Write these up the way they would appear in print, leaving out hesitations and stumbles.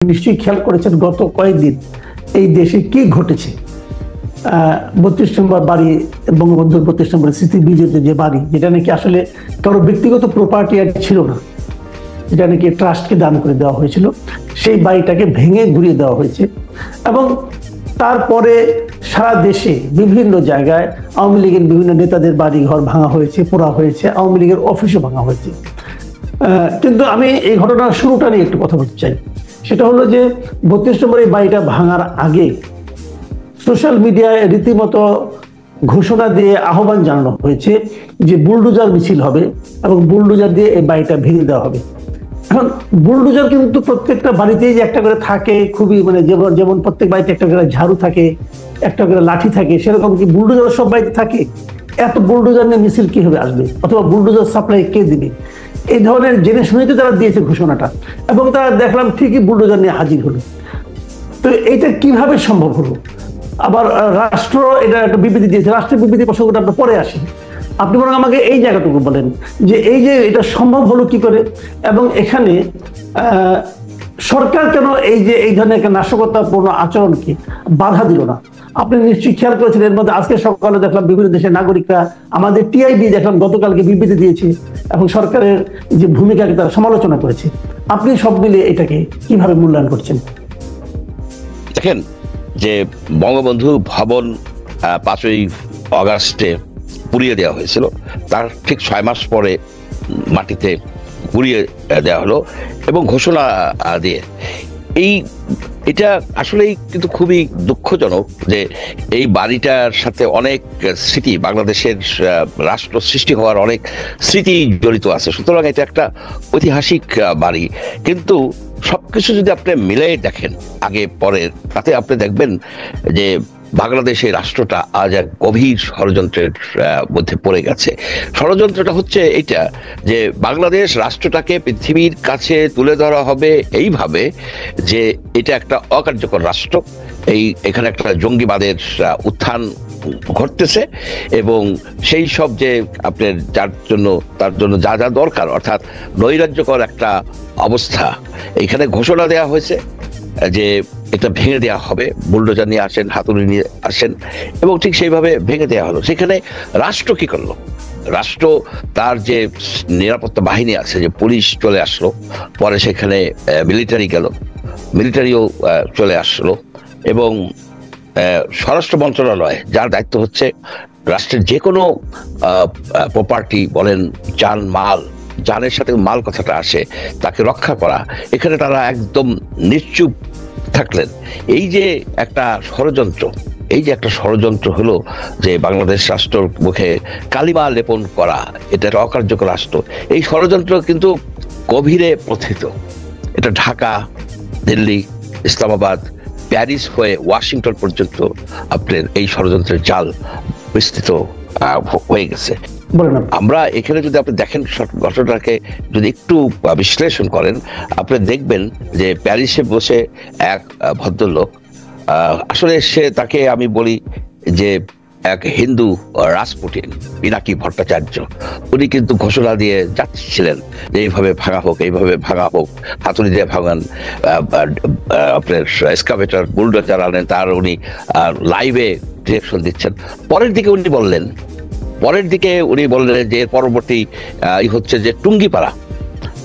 নিশ্চয়ই খেয়াল করেছেন গত কয়েকদিন এই দেশে কি ঘটেছে। 32 নম্বর বাড়ি, বঙ্গবন্ধুর 32 নম্বর স্মৃতি বিজড়িত যে বাড়ি, যেটা নাকি আসলে কারো ব্যক্তিগত প্রপার্টি আর ছিল না, যেটা নাকি ট্রাস্টকে দান করে দেওয়া হয়েছিল, সেই বাড়িটাকে ভেঙে ঘুরিয়ে দেওয়া হয়েছে। এবং তারপরে সারা দেশে বিভিন্ন জায়গায় আওয়ামী লীগের বিভিন্ন নেতাদের বাড়ি ঘর ভাঙা হয়েছে, পোড়া হয়েছে, আওয়ামী লীগের অফিসও ভাঙা হয়েছে। কিন্তু আমি এই ঘটনার শুরুটা নিয়ে একটু কথা বলতে চাই। সেটা হলো যে 32 নম্বর এই বাড়িটা ভাঙার আগে সোশ্যাল মিডিয়ায় রীতিমতো ঘোষণা দিয়ে আহ্বান জানানো হয়েছে যে বুলডোজার মিছিল হবে এবং বুলডোজার দিয়ে এই বাড়িটা ভেঙে দেওয়া হবে। এখন বুলডোজার কিন্তু প্রত্যেকটা বাড়িতেই যে একটা করে থাকে, খুবই মানে যেমন প্রত্যেক বাড়িতে একটা করে ঝাড়ু থাকে, একটা করে লাঠি থাকে, সেরকম কি বুলডোজার সব বাড়িতে থাকে? এত বুলডোজার নিয়ে মিছিল কিভাবে আসবে, অথবা বুলডোজার সাপ্লাই কে দিবে? এই ধরনের জেনে শুনে তো তারা দিয়েছে ঘোষণাটা, এবং তারা দেখলাম ঠিকই বুলডোজার নিয়ে হাজির হলো। তো এইটা কিভাবে সম্ভব হলো? আবার রাষ্ট্র এটা একটা বিবৃতি দিয়েছে, রাষ্ট্রের বিবৃতি প্রসঙ্গটা আমরা পরে আসি। আপনি বরং আমাকে এই জায়গাটুকু বলেন যে এই যে এটা সম্ভব হলো কি করে, এবং এখানে সরকার কেন এই ধরনের একটা নাশকতাপূর্ণ আচরণকে বাধা দিল না? আপনি নিশ্চয়ই খেয়াল করেছেন, এর মধ্যে আজকে সকালে দেখলাম বিভিন্ন দেশের নাগরিকরা, আমাদের টিআইবি দেখলাম গতকালকে বিবৃতি দিয়েছে এবং সরকারের যে ভূমিকাকে তারা সমালোচনা করেছে। আপনি সব মিলিয়ে এটাকে কিভাবে মূল্যায়ন করছেন? দেখেন যে বঙ্গবন্ধু ভবন 5ই অগাস্টে পুড়িয়ে দেওয়া হয়েছিল, তার ঠিক 6 মাস পরে মাটিতে পুড়িয়ে দেওয়া হলো এবং ঘোষণা দিয়ে এটা আসলেই কিন্তু খুবই দুঃখজনক যে এই বাড়িটার সাথে অনেক স্মৃতি, বাংলাদেশের রাষ্ট্র সৃষ্টি হওয়ার অনেক স্মৃতি জড়িত আছে। সুতরাং এটা একটা ঐতিহাসিক বাড়ি, কিন্তু সবকিছু যদি আপনি মিলাই দেখেন আগে পরের, তাতে আপনি দেখবেন যে বাংলাদেশের রাষ্ট্রটা আজ এক গভীর ষড়যন্ত্রের মধ্যে পড়ে গেছে। ষড়যন্ত্রটা হচ্ছে এইটা যে বাংলাদেশ রাষ্ট্রটাকে পৃথিবীর কাছে তুলে ধরা হবে এইভাবে যে এটা একটা অকার্যকর রাষ্ট্র, এখানে একটা জঙ্গিবাদের উত্থান ঘটতেছে এবং সেই সব যে আপনার তার জন্য যা যা দরকার, অর্থাৎ নৈরাজ্যকর একটা অবস্থা, এখানে ঘোষণা দেওয়া হয়েছে যে এটা ভেঙে দেওয়া হবে, বুলডোজার নিয়ে আসেন, হাতুড়ি নিয়ে আসেন, এবং ঠিক সেইভাবে ভেঙে দেওয়া হলো। সেখানে রাষ্ট্র কি করলো? রাষ্ট্র তার যে নিরাপত্তা বাহিনী আছে, যে পুলিশ চলে আসলো, পরে সেখানে মিলিটারিও চলে আসলো, এবং স্বরাষ্ট্র মন্ত্রণালয়, যার দায়িত্ব হচ্ছে রাষ্ট্রের যে কোনো প্রপার্টি বলেন, জানের সাথে মাল কথাটা আসে, তাকে রক্ষা করা, এখানে তারা একদম নিশ্চুপ থাকলেন। এই যে একটা ষড়যন্ত্র হলো যে বাংলাদেশ রাষ্ট্রের মুখে কালিমা লেপন করা, এটা অকার্যকর রাষ্ট্র, এই ষড়যন্ত্র কিন্তু গভীরে প্রথিত। এটা ঢাকা, দিল্লি, ইসলামাবাদ, প্যারিস হয়ে ওয়াশিংটন পর্যন্ত আপনার এই ষড়যন্ত্রের জাল বিস্তৃত হয়ে গেছে। আমরা এখানে যদি আপনি দেখেন ঘটনাটাকে যদি একটু বিশ্লেষণ করেন, আপনি দেখবেন যে প্যারিসে বসে এক ভদ্রলোক, আসলে তাকে আমি বলি যে এক হিন্দু রাজপুটিন, পিনাকি ভট্টাচার্য, উনি কিন্তু ঘোষণা দিয়ে যাচ্ছিলেন যে এইভাবে ভাঙা হোক, হাতুড়ি দিয়ে ভাঙান, আপনার এক্সকাভেটর, বুলডোজার আনেন, তার উনি লাইভে ডিরেকশন দিচ্ছেন। পরের দিকে উনি বললেন যে পরবর্তী হচ্ছে যে টুঙ্গিপাড়া,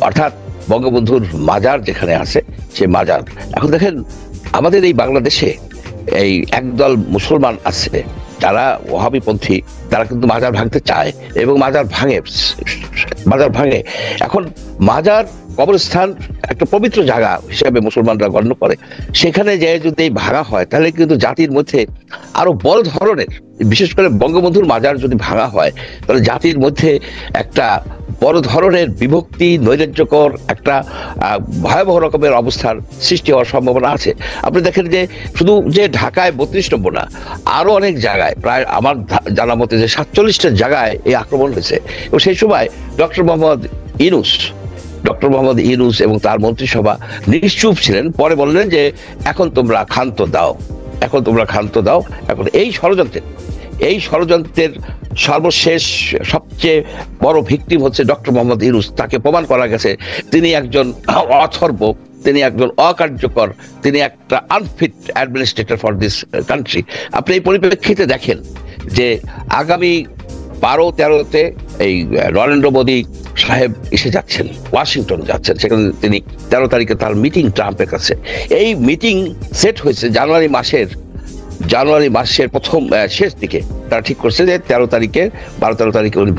অর্থাৎ বঙ্গবন্ধুর মাজার যেখানে আছে সে মাজার। এখন দেখেন আমাদের এই বাংলাদেশে এই একদল মুসলমান আছে যারা ওয়াহাবিপন্থী, তারা কিন্তু মাজার ভাঙতে চায় এবং মাজার ভাঙে। এখন মাজার, কবরস্থান একটা পবিত্র জায়গা হিসেবে মুসলমানরা গণ্য করে, সেখানে যে যদি ভাঙা হয় তাহলে কিন্তু জাতির মধ্যে আরো বড় ধরনের, বিশেষ করে বঙ্গবন্ধুর মাজার যদি ভাঙা হয় তাহলে জাতির মধ্যে একটা বড় ধরনের বিভক্তি, নৈরাজ্যকর একটা ভয়াবহ রকমের অবস্থার সৃষ্টি হওয়ার সম্ভাবনা আছে। আপনি দেখেন যে শুধু যে ঢাকায় 32 নম্বর না, আরো অনেক জায়গায়, প্রায় আমার জানা মতে যে 47টা জায়গায় এই আক্রমণ হয়েছে। এবং সেই সময় ডক্টর মোহাম্মদ ইউনূস এবং তার মন্ত্রিসভা নিশ্চুপ ছিলেন। পরে বললেন যে এখন তোমরা ক্ষান্ত দাও। এখন এই ষড়যন্ত্রের সর্বশেষ সবচেয়ে বড় ভিকটিম হচ্ছে ডক্টর মোহাম্মদ ইউনূস। তাকে প্রমাণ করা গেছে তিনি একজন অথর্ব তিনি একজন অকার্যকর, তিনি একটা unfit administrator for this country. আপনি এই পরিপ্রেক্ষিতে দেখেন যে আগামী 12-13-তে এই নরেন্দ্র মোদী সাহেব এসে যাচ্ছেন, ওয়াশিংটন যাচ্ছেন, সেখানে তিনি 13 তারিখে তার মিটিং ট্রাম্পের কাছে। এই মিটিং সেট হয়েছে জানুয়ারি মাসের প্রথম শেষ দিকে। তারা ঠিক করছে যে 12-13 তারিখে উনি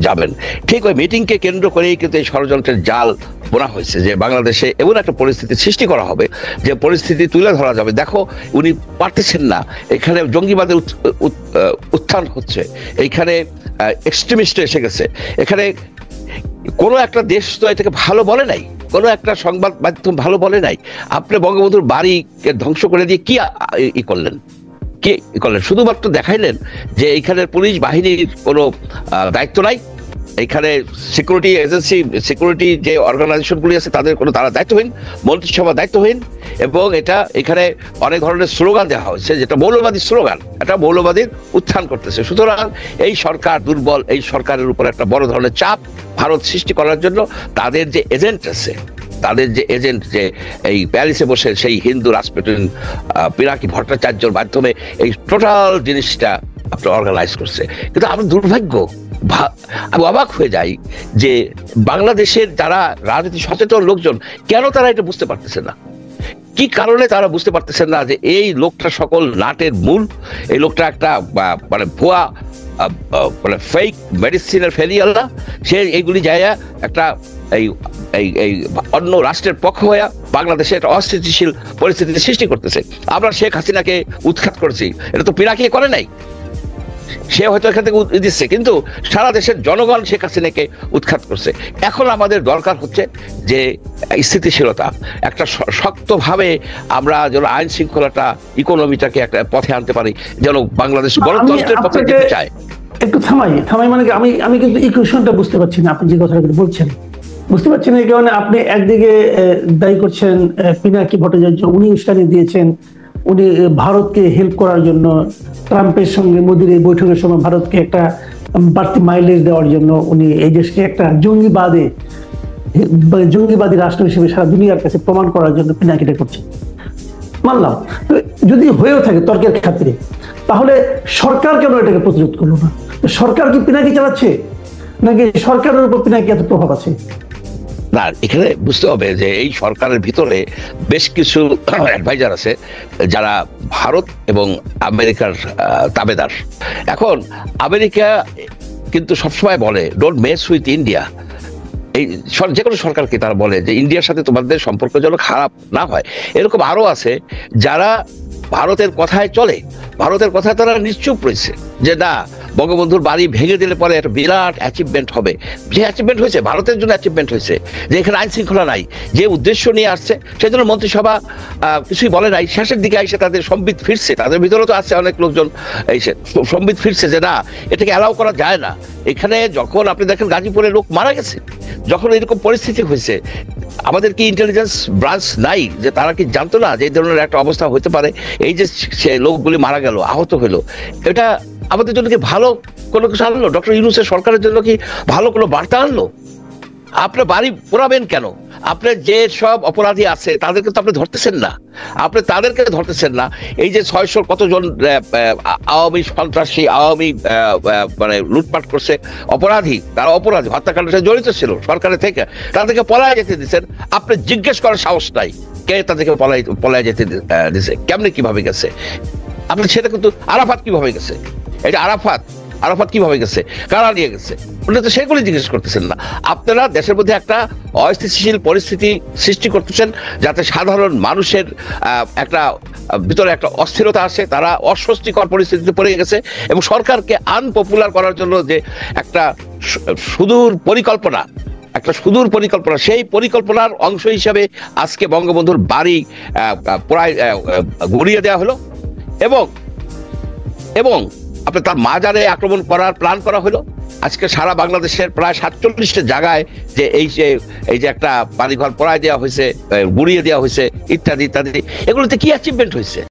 যাবেন। ঠিক ওই মিটিংকে কেন্দ্র করেই কিন্তু এই ষড়যন্ত্রের জাল বোনা হয়েছে যে বাংলাদেশে এমন একটা পরিস্থিতি সৃষ্টি করা হবে যে পরিস্থিতি তুলে ধরা যাবে। দেখো উনি পারতেছেন না, এখানে জঙ্গিবাদের উত্থান হচ্ছে, এইখানে এক্সট্রিমিস্ট এসে গেছে, এখানে কোনো একটা দেশ তো এটাকে ভালো বলে নাই, কোনো একটা সংবাদ মাধ্যম ভালো বলে নাই। আপনি বঙ্গবন্ধুর বাড়িকে ধ্বংস করে দিয়ে কি করলেন? শুধুমাত্র দেখাইলেন যে এইখানের পুলিশ বাহিনীর কোনো দায়িত্ব নাই, এখানে সিকিউরিটি এজেন্সি, সিকিউরিটি যে অর্গানাইজেশনগুলি আছে তারা দায়িত্বহীন, মন্ত্রিসভা দায়িত্বহীন, এবং এখানে অনেক ধরনের স্লোগান দেওয়া হয়েছে যেটা মৌলবাদী স্লোগান, এটা মৌলবাদীর উত্থান করতেছে। সুতরাং এই সরকার দুর্বল, এই সরকারের উপর একটা বড় ধরনের চাপ ভারত সৃষ্টি করার জন্য তাদের যে এজেন্ট যে এই প্যারিসে বসে সেই হিন্দু রাষ্ট্রপতি পিনাকি ভট্টাচার্যর মাধ্যমে এই টোটাল জিনিসটা আপনার অর্গানাইজ করছে। কিন্তু আমার দুর্ভাগ্য, আমি অবাক হয়ে যাই যে বাংলাদেশের যারা রাজনীতি সচেতন লোকজন কেন তারা এটা বুঝতে পারতেছে না, কি কারণে তারা বুঝতে পারতেছেন না যে এই লোকটা সকল নাটের মূল, এই লোকটা একটা মানে ভুয়া মানে ফেক মেডিসিনের ফেরিয়ালা, সে এইগুলি যায় একটা এই অন্য রাষ্ট্রের পক্ষ হয়ে বাংলাদেশে একটা অস্থিতিশীল পরিস্থিতির সৃষ্টি করতেছে। আমরা শেখ হাসিনাকে উৎখাত করেছি, এটা তো পিনাকি করে নাই, সে হয়তো এখান থেকে দিচ্ছে, কিন্তু সারা দেশের জনগণ শেখ হাসিনাকে উৎখাত করছে। এখন আমাদের দরকার হচ্ছে যে স্থিতিশীলতা, একটা শক্তভাবে আমরা যেন আইন শৃঙ্খলাটা, ইকোনমিটাকে একটা পথে আনতে পারি, যেন বাংলাদেশ গণতন্ত্রের পথে যেতে চায়। একটু থামাই মানে আমি কিন্তু ইকুয়েশনটা বুঝতে পারছি না, আপনি যে কথাটা বলছেন বুঝতে পারছেন। এই কারণে আপনি একদিকে দায়ী করছেন পিনাকি ভট্টাচার্য, উনি উস্কানি দিয়েছেন, উনি ভারতকে হেল্প করার জন্য ট্রাম্পের সঙ্গে মোদির এই বৈঠকের সময় ভারতকে একটা বাড়তি মাইলেজ দেওয়ার জন্য উনি এই দেশকে একটা জঙ্গিবাদী রাষ্ট্র হিসেবে সারা দুনিয়ার কাছে প্রমাণ করার জন্য পিনাকিটা করছে, মানলাম। যদি হয়েও থাকে তর্কের খাতিরে, তাহলে সরকার কেন এটাকে প্রতিরোধ করলো না? সরকার কি পিনাকি চালাচ্ছে, নাকি সরকারের উপর পিনাকি এত প্রভাব আছে? না, এখানে বুঝতে হবে যে এই সরকারের ভিতরে বেশ কিছু অ্যাডভাইজার আছে যারা ভারত এবং আমেরিকার তাবেদার। এখন আমেরিকা কিন্তু সবসময় বলে ডোন্ট মেস উইথ ইন্ডিয়া। এই যে কোনো সরকারকে তারা বলে যে ইন্ডিয়ার সাথে তোমাদের সম্পর্ক যেন খারাপ না হয়। এরকম আরো আছে যারা ভারতের কথায় চলে, ভারতের কথায় তারা নিশ্চুপ রয়েছে যে না, বঙ্গবন্ধুর বাড়ি ভেঙে দিলে পরে একটা বিরাট অ্যাচিভমেন্ট হবে। যে অ্যাচিভমেন্ট হয়েছে, ভারতের জন্য অ্যাচিভমেন্ট হয়েছে যে এখানে আইন শৃঙ্খলা নাই, যে উদ্দেশ্য নিয়ে আসছে সেই জন্য মন্ত্রিসভা কিছুই বলে নাই। শেষের দিকে এসে তাদের সম্বিত ফিরছে, তাদের ভিতরে তো আছে অনেক লোকজন এসে সম্বিত ফিরছে যে না, এটাকে অ্যালাউ করা যায় না। এখানে যখন আপনি দেখেন গাজীপুরে লোক মারা গেছে, যখন এরকম পরিস্থিতি হয়েছে, আমাদের কি ইন্টেলিজেন্স ব্রাঞ্চ নাই যে তারা কি জানতো না যে এই ধরনের একটা অবস্থা হতে পারে? এই যে সে লোকগুলি মারা গেল, আহত হইলো, এটা আমাদের জন্য কি ভালো কোনো কিছু আনলো? ডক্টর ইউনূসের সরকারের জন্য কি ভালো কোনো বার্তা আনলো? আপনার বাড়ি পোড়াবেন কেন? আপনার যে সব অপরাধী আছে তাদেরকে তো আপনি ধরতেছেন না, আপনি তাদেরকে ধরতেছেন না। এই যে 600 কতজন আওয়ামী সন্ত্রাসী, আওয়ামী মানে লুটপাট করছে অপরাধী, তারা অপরাধী, হত্যাকাণ্ডের সাথে জড়িত ছিল, সরকারের থেকে তাদেরকে পলায় যেতে দিচ্ছেন। আপনি জিজ্ঞেস করার সাহস নাই কে তাদেরকে পলায় যেতে দিছে, কেমনে কিভাবে গেছে? আপনার সেটা কিন্তু আরাফাত কিভাবে গেছে, এটা আরাফাত কিভাবে গেছে, কারা নিয়ে গেছে, উনি তো সেগুলি জিজ্ঞেস করতেছেন না। আপনারা দেশের মধ্যে একটা অস্থিতিশীল পরিস্থিতি সৃষ্টি করতেছেন যাতে সাধারণ মানুষের একটা ভিতরে একটা অস্থিরতা আসে, তারা অস্বস্তিকর পরিস্থিতিতে পড়ে গেছে, এবং সরকারকে আনপপুলার করার জন্য যে একটা সুদূর পরিকল্পনা, সেই পরিকল্পনার অংশ হিসাবে আজকে বঙ্গবন্ধুর বাড়ি প্রায় গড়িয়ে দেওয়া হলো, এবং আপনার তার মাজারে আক্রমণ করার প্ল্যান করা হলো। আজকে সারা বাংলাদেশের প্রায় 47টা জায়গায় যে এই যে একটা বাড়িঘর পড়ায় দেওয়া হয়েছে, গুড়িয়ে দেওয়া হয়েছে, ইত্যাদি ইত্যাদি, এগুলোতে কি অ্যাচিভমেন্ট হয়েছে?